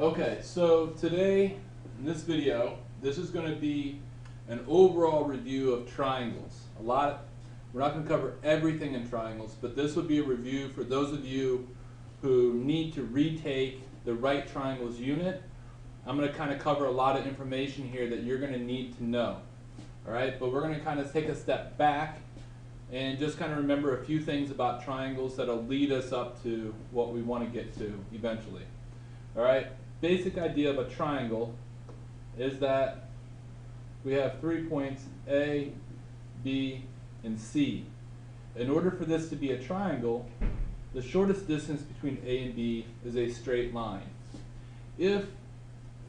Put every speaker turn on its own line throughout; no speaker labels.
Okay, so today, in this video, this is going to be an overall review of triangles. We're not going to cover everything in triangles, but this would be a review for those of you who need to retake the right triangles unit. I'm going to kind of cover a lot of information here that you're going to need to know. All right, but we're going to kind of take a step back and just kind of remember a few things about triangles that'll lead us up to what we want to get to eventually. All right, basic idea of a triangle is that we have 3 points A, B, and C. In order for this to be a triangle, the shortest distance between A and B is a straight line. If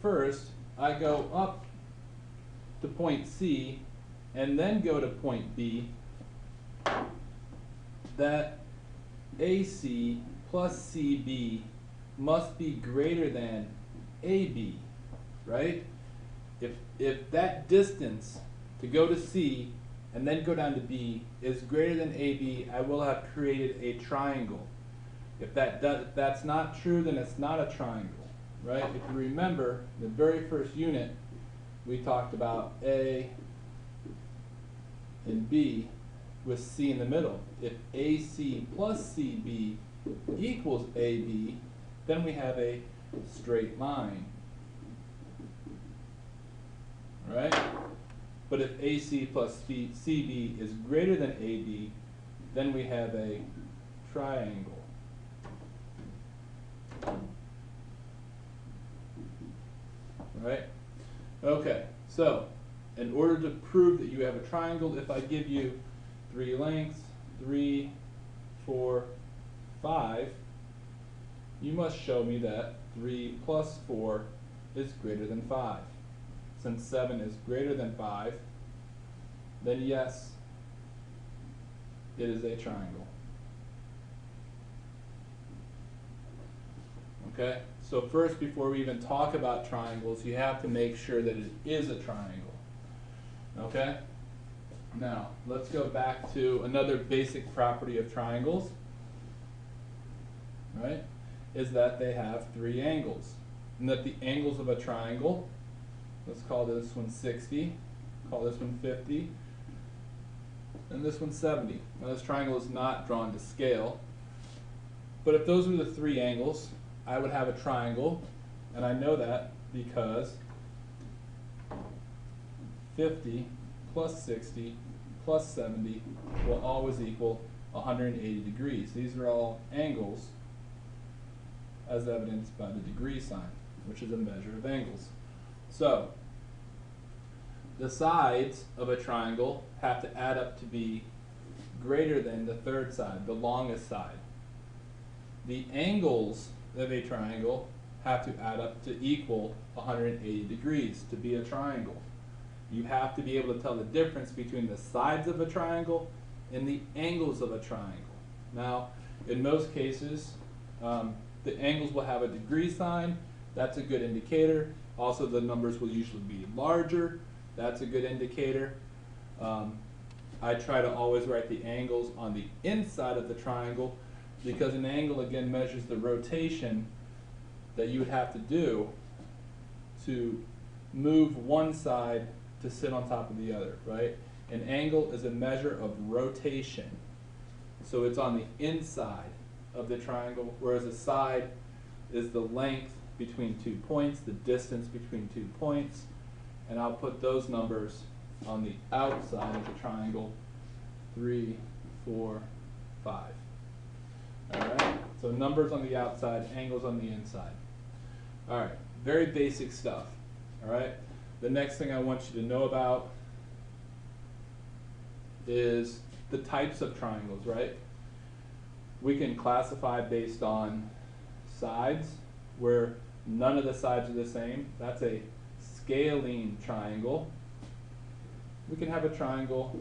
first I go up to point C and then go to point B, that AC plus CB must be greater than AB, right? If that distance to go to C and then go down to B is greater than AB, I will have created a triangle. If that's not true, then it's not a triangle, right? If you remember, the very first unit, we talked about A and B with C in the middle. If AC plus CB equals AB, then we have a straight line, right? But if AC plus CB is greater than AB, then we have a triangle. Right? Okay, so in order to prove that you have a triangle, if I give you 3 lengths, 3, 4, 5, you must show me that 3 plus 4 is greater than 5. Since 7 is greater than 5, then yes, it is a triangle. Okay, so first, before we even talk about triangles, you have to make sure that it is a triangle. Okay? Now, let's go back to another basic property of triangles, right? Is that they have 3 angles. And that the angles of a triangle, let's call this one 60, call this one 50, and this one 70. Now this triangle is not drawn to scale, but if those were the 3 angles, I would have a triangle, and I know that because 50 plus 60 plus 70 will always equal 180 degrees. These are all angles as evidenced by the degree sign, which is a measure of angles. So, the sides of a triangle have to add up to be greater than the third side, the longest side. The angles of a triangle have to add up to equal 180 degrees to be a triangle. You have to be able to tell the difference between the sides of a triangle and the angles of a triangle. Now, in most cases, the angles will have a degree sign. That's a good indicator. Also, the numbers will usually be larger. That's a good indicator. I try to always write the angles on the inside of the triangle because an angle, again, measures the rotation that you would have to do to move one side to sit on top of the other, right? An angle is a measure of rotation. So it's on the inside of the triangle, whereas a side is the length between 2 points, the distance between 2 points, and I'll put those numbers on the outside of the triangle, 3, 4, 5. All right, so numbers on the outside, angles on the inside. All right, very basic stuff. All right, the next thing I want you to know about is the types of triangles, right? We can classify based on sides, where none of the sides are the same. That's a scalene triangle. We can have a triangle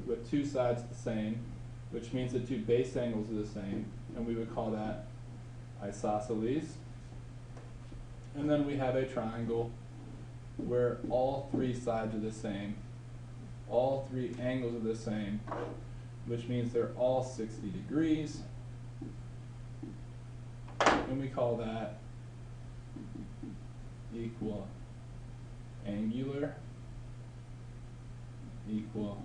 with 2 sides the same, which means the 2 base angles are the same, and we would call that isosceles. And then we have a triangle where all 3 sides are the same, all 3 angles are the same, which means they're all 60 degrees, and we call that equal angular equal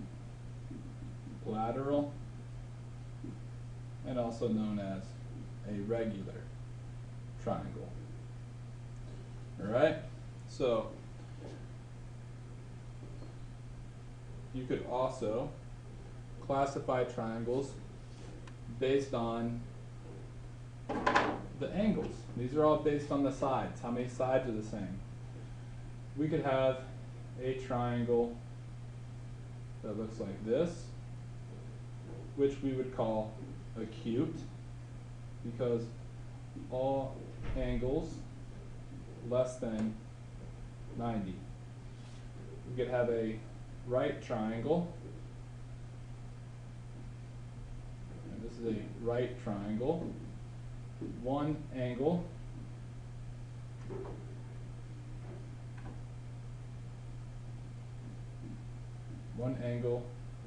lateral, and also known as a regular triangle. Alright, so you could also classify triangles based on the angles. These are all based on the sides. How many sides are the same? We could have a triangle that looks like this, which we would call acute, because all angles less than 90. We could have a right triangle, and this is a right triangle, one angle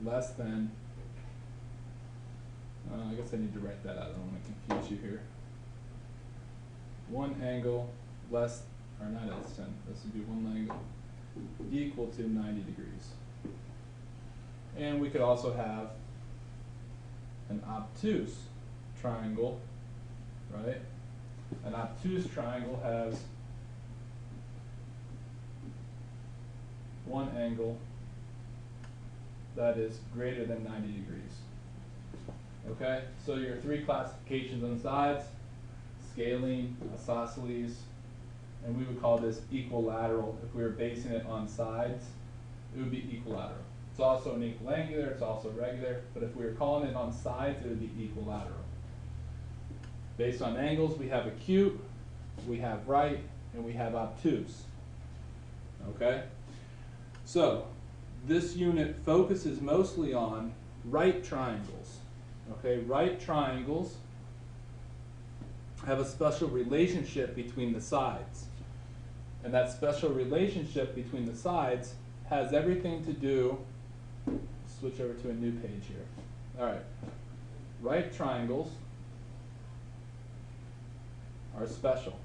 less than, I guess I need to write that out, I don't want to confuse you here. One angle less, or not less than, this would be one angle equal to 90 degrees. And we could also have an obtuse triangle, right? An obtuse triangle has one angle that is greater than 90 degrees. Okay, so your three classifications on the sides: scalene, isosceles, and we would call this equilateral. If we were basing it on sides, it would be equilateral. It's also an equal angular, it's also regular, but if we were calling it on sides, it would be equilateral. Based on angles, we have acute, we have right, and we have obtuse. Okay? So, this unit focuses mostly on right triangles. Okay, right triangles have a special relationship between the sides. And that special relationship between the sides has everything to do, switch over to a new page here. All right, right triangles are special.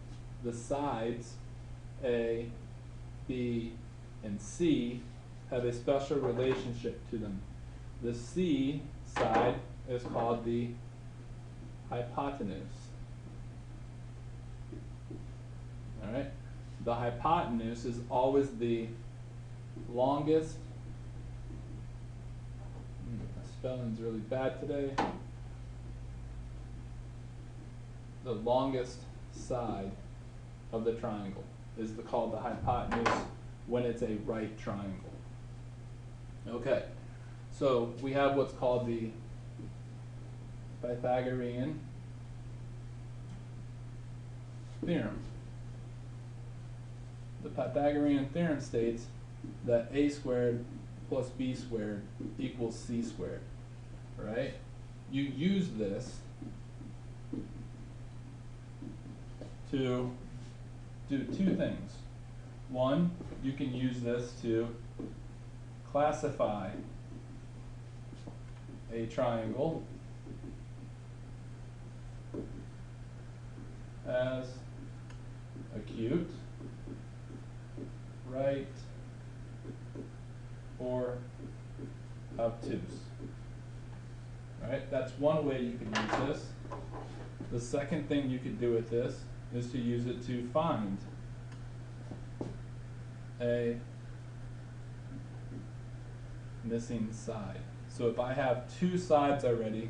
The sides A, B, and C have a special relationship to them. The C side is called the hypotenuse. All right, the hypotenuse is always the longest. My spelling's really bad today. The longest side of the triangle is called the hypotenuse when it's a right triangle. Okay, so we have what's called the Pythagorean theorem. The Pythagorean theorem states that a squared plus b squared equals c squared, right? You use this to do two things. One, you can use this to classify a triangle as acute, right, or obtuse. Right? That's one way you could use this. The second thing you could do with this is to use it to find a missing side. So if I have two sides already,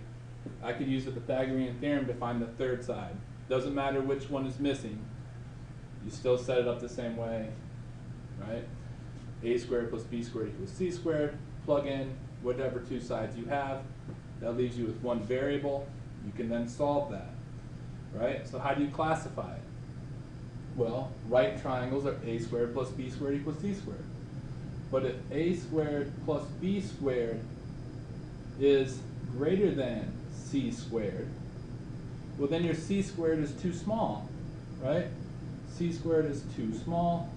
I could use the Pythagorean theorem to find the third side. Doesn't matter which one is missing. You still set it up the same way, right? A squared plus b squared equals c squared. Plug in whatever two sides you have. That leaves you with one variable. You can then solve that, right? So how do you classify it? Well, right triangles are a squared plus b squared equals c squared. But if a squared plus b squared is greater than c squared, well then your c squared is too small, right? C squared is too small,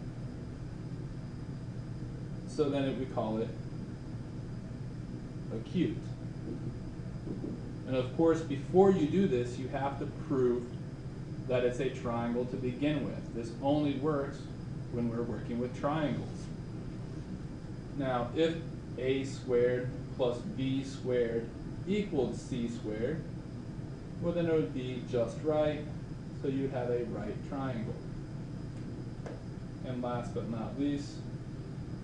so then we call it acute. And of course, before you do this, you have to prove that it's a triangle to begin with. This only works when we're working with triangles. Now, if a squared plus b squared equals c squared, well then it would be just right, so you'd have a right triangle. And last but not least,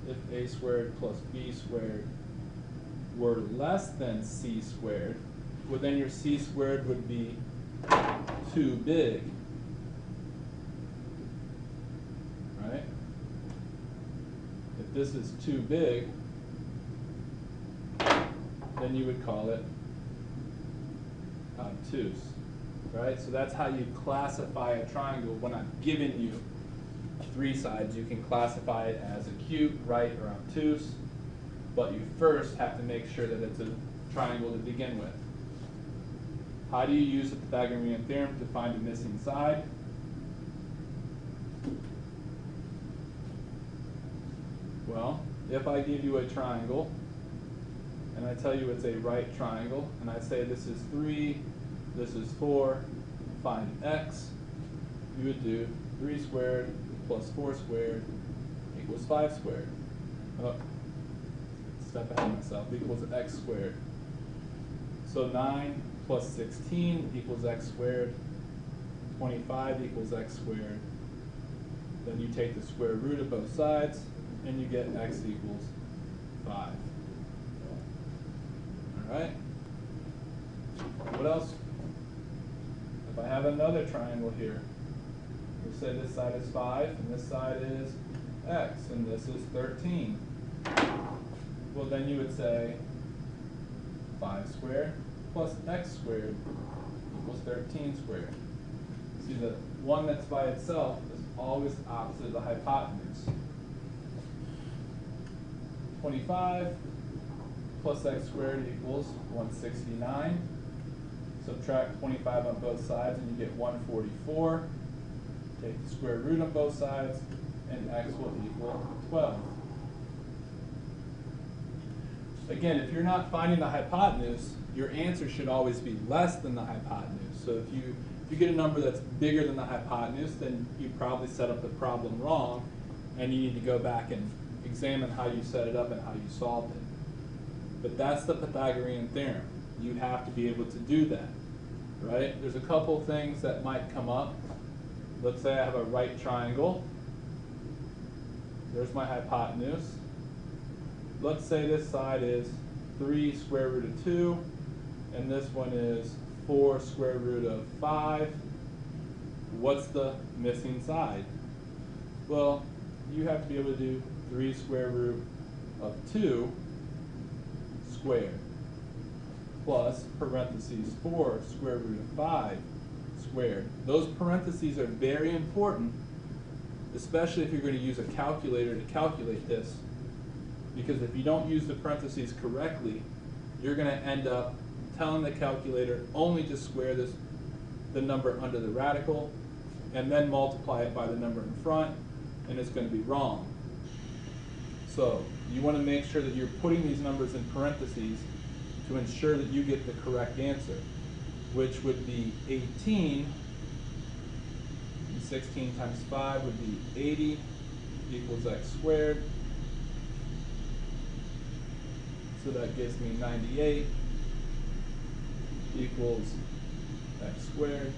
if a squared plus b squared were less than c squared, well then your c squared would be too big, right? If this is too big, then you would call it obtuse, right? So that's how you classify a triangle. When I'm giving you three sides, you can classify it as acute, right, or obtuse, but you first have to make sure that it's a triangle to begin with. How do you use the Pythagorean theorem to find a missing side? Well, if I give you a triangle, and I tell you it's a right triangle, and I say this is 3, this is 4, find x, you would do 3 squared plus 4 squared equals 5 squared. Oh, step ahead of myself, equals x squared. So 9 plus 16 equals x squared, 25 equals x squared. Then you take the square root of both sides, and you get x equals 5. All right? What else? If I have another triangle here, we'll say this side is 5, and this side is x, and this is 13. Well, then you would say 5 squared plus x squared equals 13 squared. See, the one that's by itself is always opposite of the hypotenuse. 25 plus x squared equals 169. Subtract 25 on both sides and you get 144. Take the square root on both sides and x will equal 12. Again, if you're not finding the hypotenuse, your answer should always be less than the hypotenuse. So if you get a number that's bigger than the hypotenuse, then you probably set up the problem wrong, and you need to go back and examine how you set it up and how you solved it. But that's the Pythagorean theorem. You have to be able to do that, right? There's a couple things that might come up. Let's say I have a right triangle. There's my hypotenuse. Let's say this side is 3 square root of 2, and this one is 4 square root of 5. What's the missing side? Well, you have to be able to do 3 square root of 2 squared plus parentheses 4 square root of 5 squared. Those parentheses are very important, especially if you're going to use a calculator to calculate this, because if you don't use the parentheses correctly, you're going to end up telling the calculator only to square the number under the radical and then multiply it by the number in front, and it's going to be wrong. So you want to make sure that you're putting these numbers in parentheses to ensure that you get the correct answer, which would be 18, and 16 times 5 would be 80 equals x squared. So that gives me 98 equals x squared.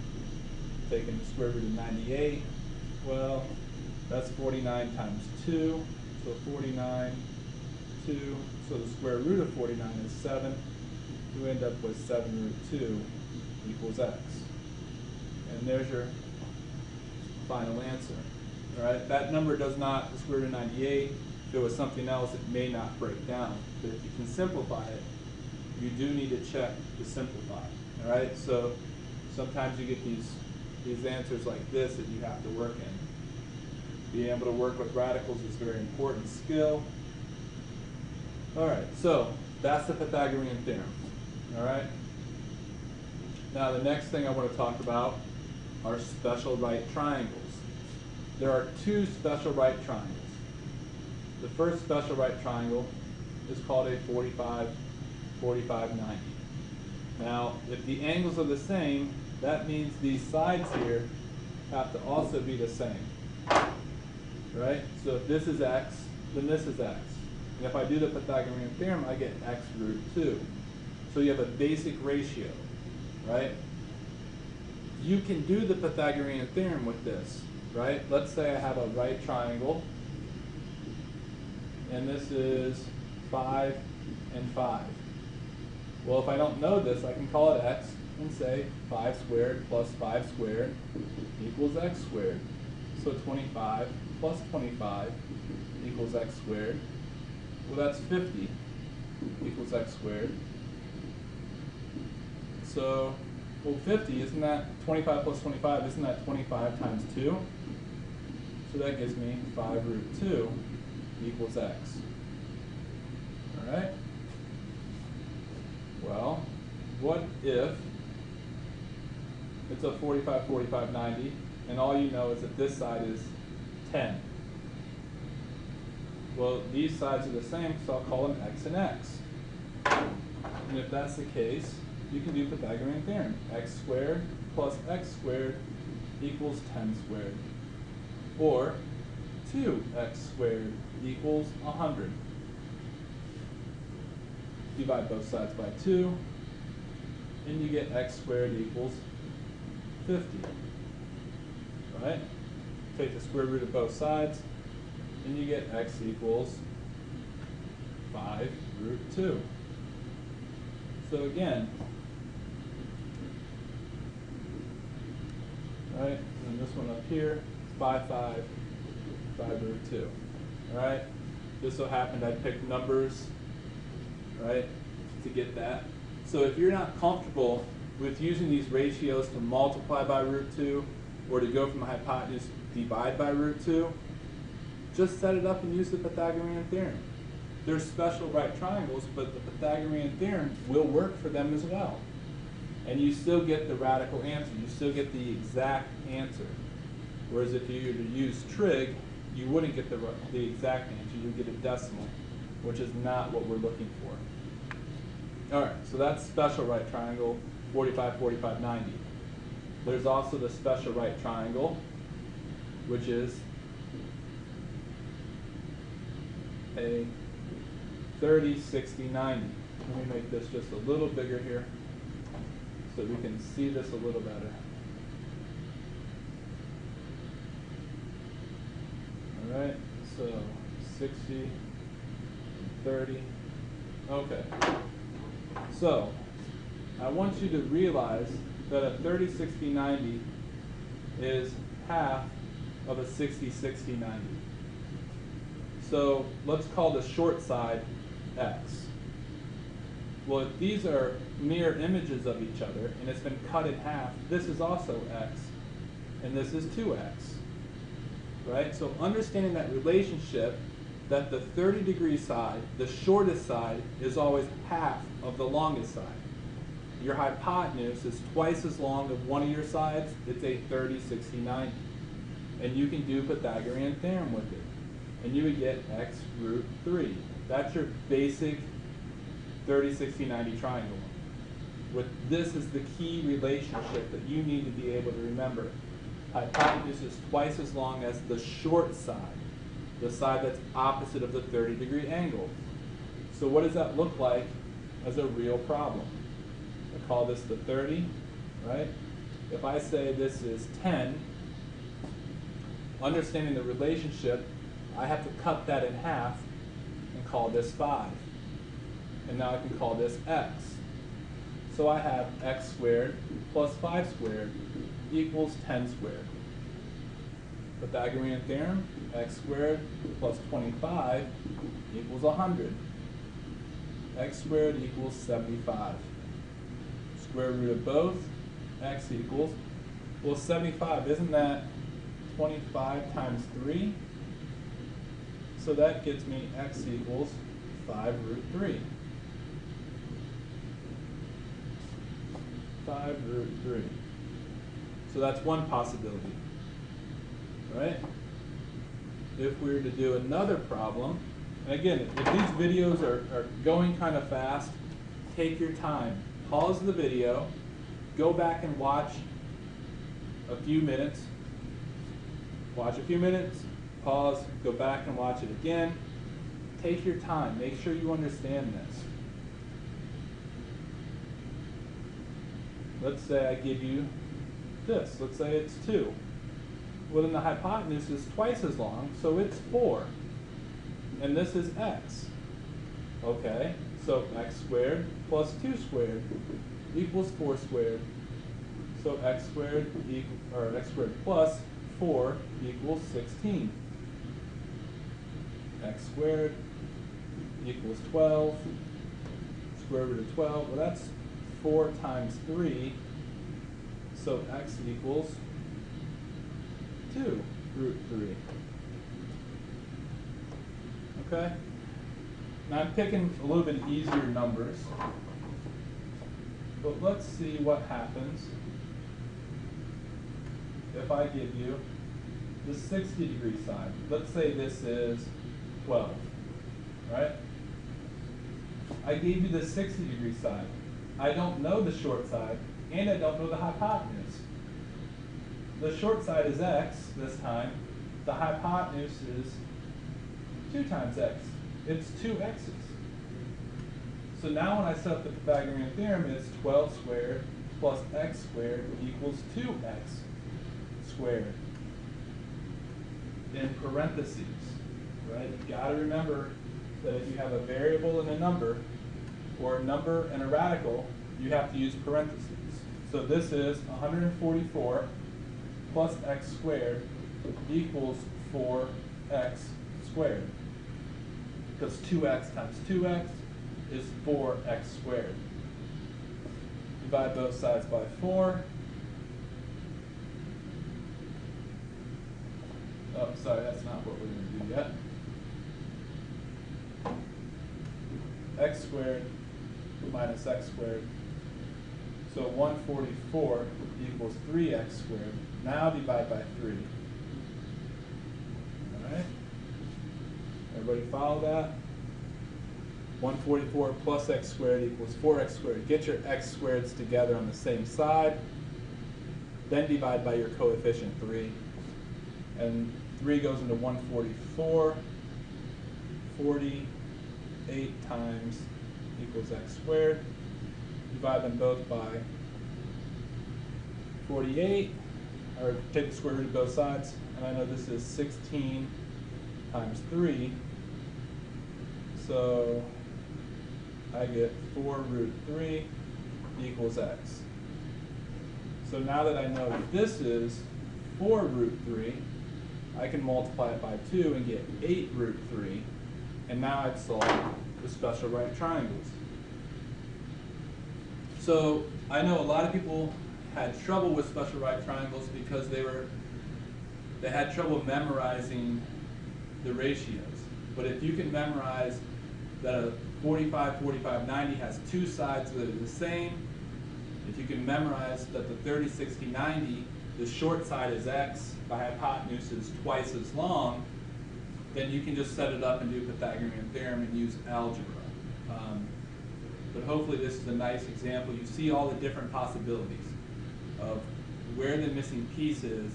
Taking the square root of 98, well, that's 49 times 2, so 49, 2, so the square root of 49 is 7. You end up with 7 root 2 equals x. And there's your final answer. All right, that number does not, the square root of 98, if it was something else, it may not break down. But if you can simplify it, you do need to check to simplify. All right, so sometimes you get these answers like this that you have to work in. Being able to work with radicals is a very important skill. All right, so that's the Pythagorean theorem. All right. Now the next thing I want to talk about are special right triangles. There are two special right triangles. The first special right triangle is called a 45, 45, 90. Now, if the angles are the same, that means these sides here have to also be the same, right? So if this is x, then this is x. And if I do the Pythagorean theorem, I get x root 2. So you have a basic ratio, right? You can do the Pythagorean theorem with this, right? Let's say I have a right triangle, and this is 5 and 5. Well, if I don't know this, I can call it x and say 5 squared plus 5 squared equals x squared. So 25 plus 25 equals x squared. Well, that's 50 equals x squared. So, well, 50, isn't that 25 plus 25, isn't that 25 times 2? So that gives me 5 root 2 equals x. All right? Well, what if it's a 45, 45, 90, and all you know is that this side is 10? Well, these sides are the same, so I'll call them x and x. And if that's the case, you can do Pythagorean theorem. X squared plus x squared equals 10 squared. Or 2x squared equals 100. Divide both sides by 2, and you get x squared equals 50. Right? Take the square root of both sides, and you get x equals 5 root 2. So again, right, and then this one up here, 5 root 2. All right? Just so happened I picked numbers, right, to get that. So if you're not comfortable with using these ratios to multiply by root 2 or to go from the hypotenuse divide by root 2, just set it up and use the Pythagorean theorem. There's special right triangles, but the Pythagorean theorem will work for them as well. And you still get the radical answer. You still get the exact answer. Whereas if you were to use trig, you wouldn't get the exact answer. You would get a decimal, which is not what we're looking for. All right, so that's special right triangle, 45, 45, 90. There's also the special right triangle, which is a 30, 60, 90. Let me make this just a little bigger here so we can see this a little better. All right, so 60, 30. Okay. So I want you to realize that a 30, 60, 90 is half of a 60, 60, 90. So let's call the short side x. Well, if these are mirror images of each other and it's been cut in half, this is also x and this is 2x. Right? So understanding that relationship, that the 30-degree side, the shortest side, is always half of the longest side. Your hypotenuse is twice as long of one of your sides. It's a 30, 60, 90. And you can do Pythagorean theorem with it. And you would get x root 3. That's your basic 30, 60, 90 triangle. This is the key relationship that you need to be able to remember. Hypotenuse is twice as long as the short side, the side that's opposite of the 30-degree angle. So what does that look like as a real problem? I call this the 30, right? If I say this is 10, understanding the relationship, I have to cut that in half and call this 5. And now I can call this x. So I have x squared plus 5 squared equals 10 squared. Pythagorean theorem, x squared plus 25 equals 100. X squared equals 75. Square root of both, x equals, well, 75, isn't that 25 times 3? So that gives me x equals 5 root 3. 5 root 3. So that's one possibility, right? If we were to do another problem, and again, if these videos are going kind of fast, take your time. Pause the video, go back and watch a few minutes, pause, go back and watch it again. Take your time. Make sure you understand this. Let's say I give you this. Let's say it's 2. Well, then the hypotenuse is twice as long, so it's 4. And this is x. Okay, so x squared plus 2 squared equals 4 squared. So x squared plus 4 equals 16. X squared equals 12. Square root of 12. Well, that's 4 times 3. So x equals 2 root 3. Okay? Now I'm picking a little bit easier numbers. But let's see what happens if I give you the 60-degree side. Let's say this is 12, right? I gave you the 60-degree side. I don't know the short side, and I don't know the hypotenuse. The short side is x this time. The hypotenuse is 2 times x. It's 2 x's. So now when I set up the Pythagorean theorem, it's 12 squared plus x squared equals 2x squared in parentheses, right? You've got to remember that if you have a variable and a number, or a number and a radical, you have to use parentheses. So this is 144 plus x squared equals 4x squared. Because 2x times 2x is 4x squared. Divide both sides by 4. Oh, sorry, that's not what we're going to do yet. X squared minus x squared. So 144 equals 3x squared. Now divide by 3. All right? Everybody follow that? 144 plus x squared equals 4x squared. Get your x squareds together on the same side. Then divide by your coefficient 3. And 3 goes into 144. 48 times equals x squared. Divide them both by 48, or take the square root of both sides. And I know this is 16 times 3. So I get 4 root 3 equals x. So now that I know that this is 4 root 3, I can multiply it by 2 and get 8 root 3. And now I've solved the special right triangles. So I know a lot of people had trouble with special right triangles because they had trouble memorizing the ratios. But if you can memorize that a 45, 45, 90 has 2 sides that are the same, if you can memorize that the 30, 60, 90, the short side is x, the hypotenuse is twice as long, then you can just set it up and do Pythagorean theorem and use algebra. But hopefully this is a nice example. You see all the different possibilities of where the missing piece is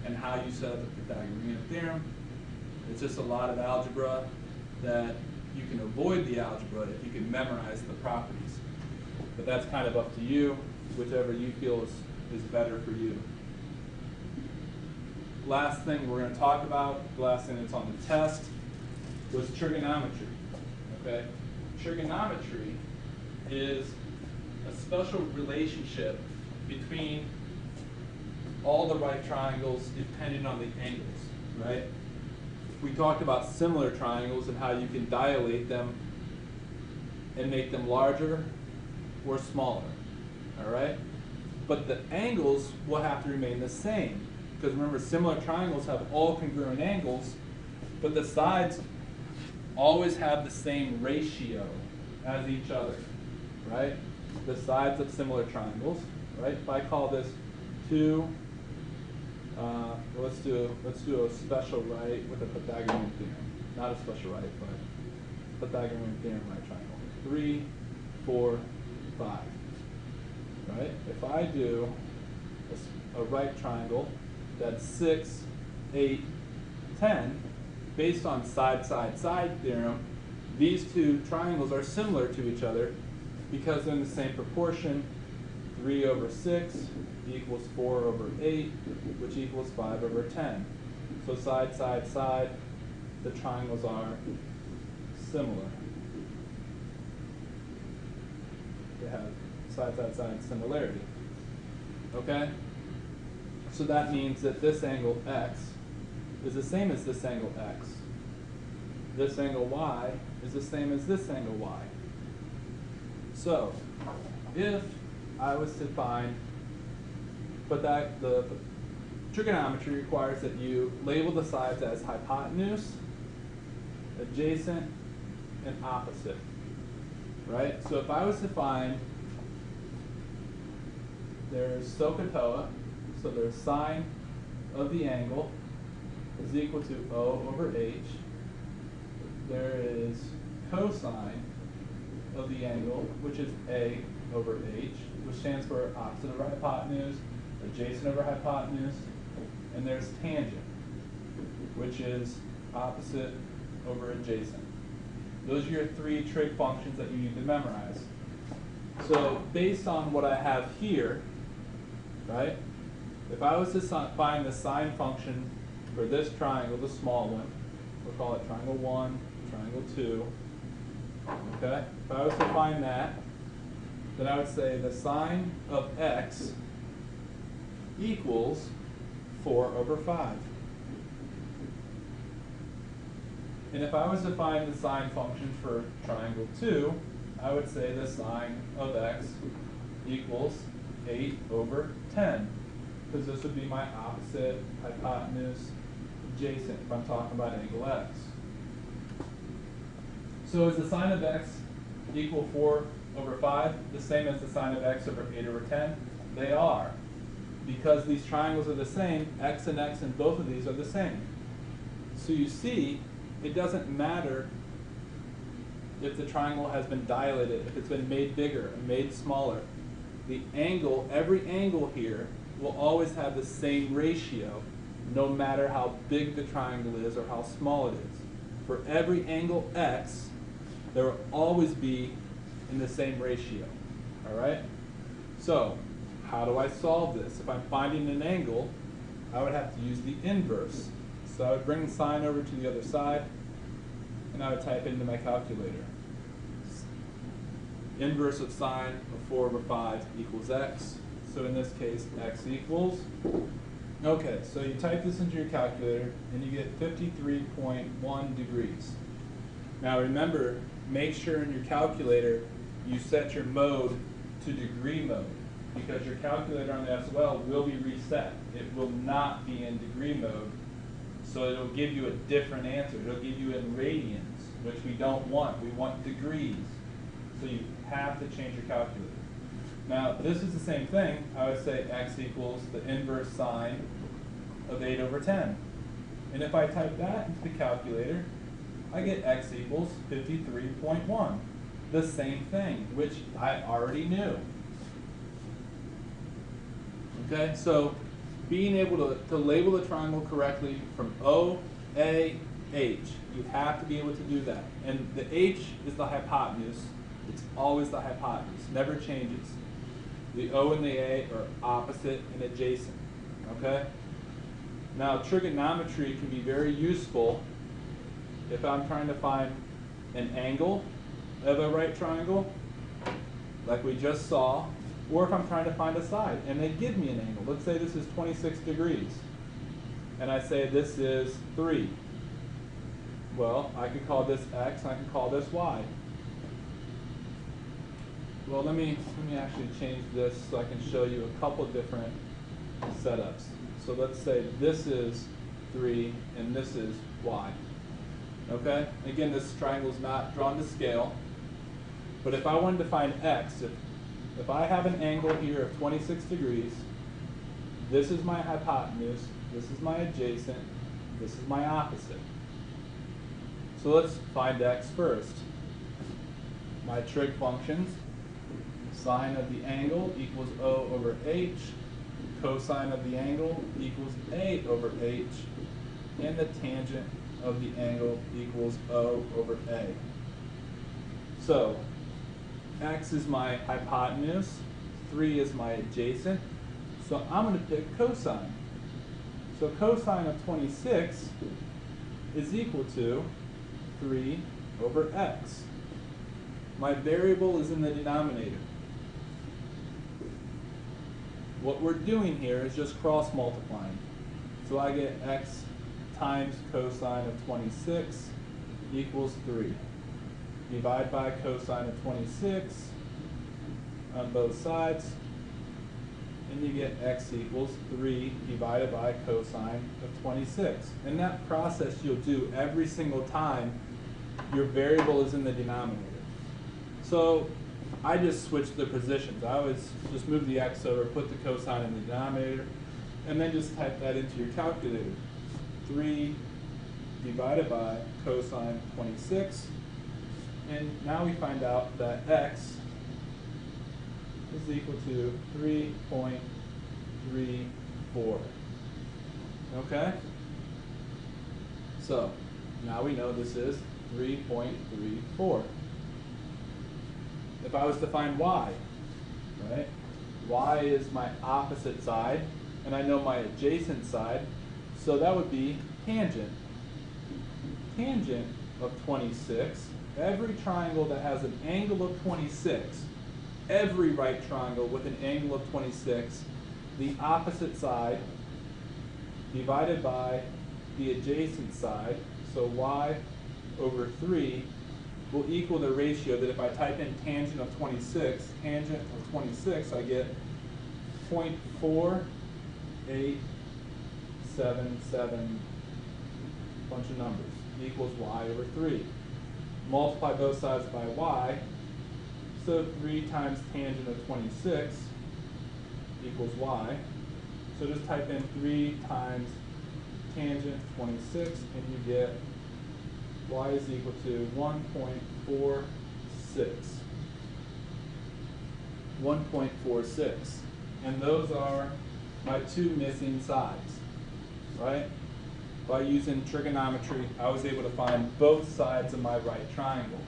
and how you set up the Pythagorean theorem. It's just a lot of algebra that you can avoid the algebra if you can memorize the properties. But that's kind of up to you, whichever you feel is better for you. Last thing we're going to talk about, the last thing that's on the test, was trigonometry. Okay? Trigonometry is a special relationship between all the right triangles depending on the angles, right? We talked about similar triangles and how you can dilate them and make them larger or smaller, all right? But the angles will have to remain the same, because remember, similar triangles have all congruent angles, but the sides always have the same ratio as each other, right? The sides of similar triangles, right? If I call this 2, let's do a special right with a Pythagorean theorem. Not a special right, but Pythagorean theorem right triangle. 3, 4, 5. Right? If I do a right triangle that's 6, 8, 10, based on side theorem, these two triangles are similar to each other because they're in the same proportion. 3 over 6 equals 4 over 8, which equals 5 over 10. So side, the triangles are similar. They have side similarity. Okay? So that means that this angle x is the same as this angle x. This angle y is the same as this angle y. So, if I was to find, but that the trigonometry requires that you label the sides as hypotenuse, adjacent, and opposite. Right? So if I was to find, there's SOHCAHTOA, so there's sine of the angle is equal to O over H. There is cosine of the angle, which is A over H, which stands for opposite over hypotenuse, adjacent over hypotenuse, and there's tangent, which is opposite over adjacent. Those are your three trig functions that you need to memorize. So based on what I have here, right, if I was to find the sine function for this triangle, the small one, we'll call it triangle 1, triangle 2, okay? If I was to find that, then I would say the sine of x equals 4 over 5. And if I was to find the sine function for triangle 2, I would say the sine of x equals 8 over 10, because this would be my opposite, hypotenuse, adjacent, if I'm talking about angle x. So is the sine of x equal 4 over 5 the same as the sine of x over 8 over 10? They are. Because these triangles are the same, x and both of these are the same. So you see, it doesn't matter if the triangle has been dilated, if it's been made bigger or made smaller. The angle, every angle here, will always have the same ratio, no matter how big the triangle is or how small it is. For every angle x, there will always be in the same ratio. All right? So, how do I solve this? If I'm finding an angle, I would have to use the inverse. So I would bring sine over to the other side, and I would type it into my calculator. Inverse of sine of 4 over 5 equals x. So in this case, x equals. Okay, so you type this into your calculator, and you get 53.1 degrees. Now remember, make sure in your calculator you set your mode to degree mode, because your calculator on the SOL will be reset. It will not be in degree mode, so it'll give you a different answer. It'll give you in radians, which we don't want. We want degrees. So you have to change your calculator. Now, this is the same thing. I would say x equals the inverse sine of 8 over 10. And if I type that into the calculator, I get x equals 53.1. The same thing, which I already knew. Okay, so being able to label the triangle correctly from O, A, H, you have to be able to do that. And the H is the hypotenuse. It's always the hypotenuse, never changes. The O and the A are opposite and adjacent, okay? Now, trigonometry can be very useful if I'm trying to find an angle of a right triangle, like we just saw, or if I'm trying to find a side, and they give me an angle. Let's say this is 26 degrees, and I say this is 3. Well, I could call this x, and I can call this y. Well, let me actually change this so I can show you a couple different setups. So let's say this is 3 and this is y. Okay? Again, this triangle is not drawn to scale. But if I wanted to find x, if I have an angle here of 26 degrees, this is my hypotenuse, this is my adjacent, this is my opposite. So let's find x first. My trig functions. Sine of the angle equals O over H. Cosine of the angle equals A over H. and the tangent of the angle equals O over A. So x is my hypotenuse, 3 is my adjacent, so I'm going to pick cosine. So cosine of 26 is equal to 3 over x. My variable is in the denominator. What we're doing here is just cross multiplying. So I get x times cosine of 26 equals 3. Divide by cosine of 26 on both sides, and you get x equals 3 divided by cosine of 26. And that process you'll do every single time your variable is in the denominator. So I just switched the positions. I always just move the x over, put the cosine in the denominator, and then just type that into your calculator. 3 divided by cosine 26. And now we find out that x is equal to 3.34. Okay? So now we know this is 3.34. If I was to find y, right? Y is my opposite side, and I know my adjacent side, so that would be tangent. Tangent of 26, every triangle that has an angle of 26, every right triangle with an angle of 26, the opposite side divided by the adjacent side, so y over 3 will equal the ratio that if I type in tangent of 26, I get 0.4877, bunch of numbers, equals y over 3. Multiply both sides by y, so 3 times tangent of 26 equals y. So just type in 3 times tangent 26, and you get y is equal to 1.46. 1.46. And those are my two missing sides, right? By using trigonometry, I was able to find both sides of my right triangle.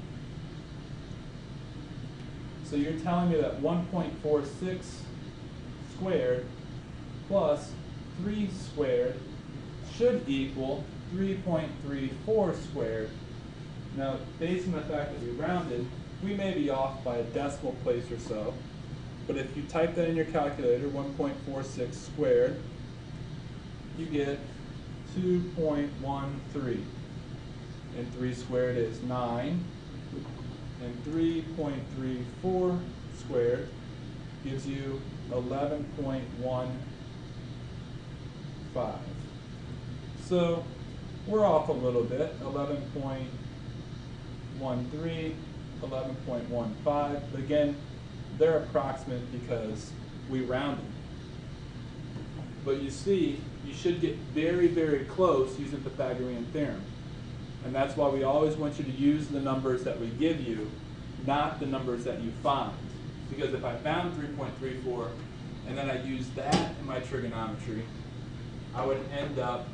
So you're telling me that 1.46 squared plus 3 squared should equal 3.34 squared. Now, based on the fact that we rounded, we may be off by a decimal place or so, but if you type that in your calculator, 1.46 squared, you get 2.13. And 3 squared is 9, and 3.34 squared gives you 11.15. So we're off a little bit, 11.13, 11.15, but again, they're approximate because we rounded. But you see, you should get very, very close using Pythagorean Theorem. And that's why we always want you to use the numbers that we give you, not the numbers that you find. Because if I found 3.34 and then I used that in my trigonometry, I would end up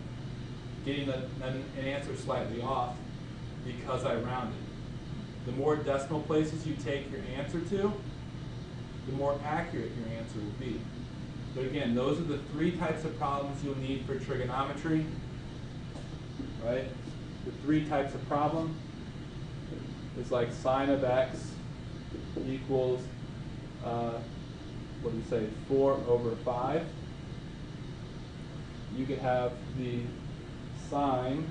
getting an answer slightly off because I rounded. The more decimal places you take your answer to, the more accurate your answer will be. But again, those are the 3 types of problems you'll need for trigonometry, right? The 3 types of problem is like sine of x equals, 4 over 5. You could have the sine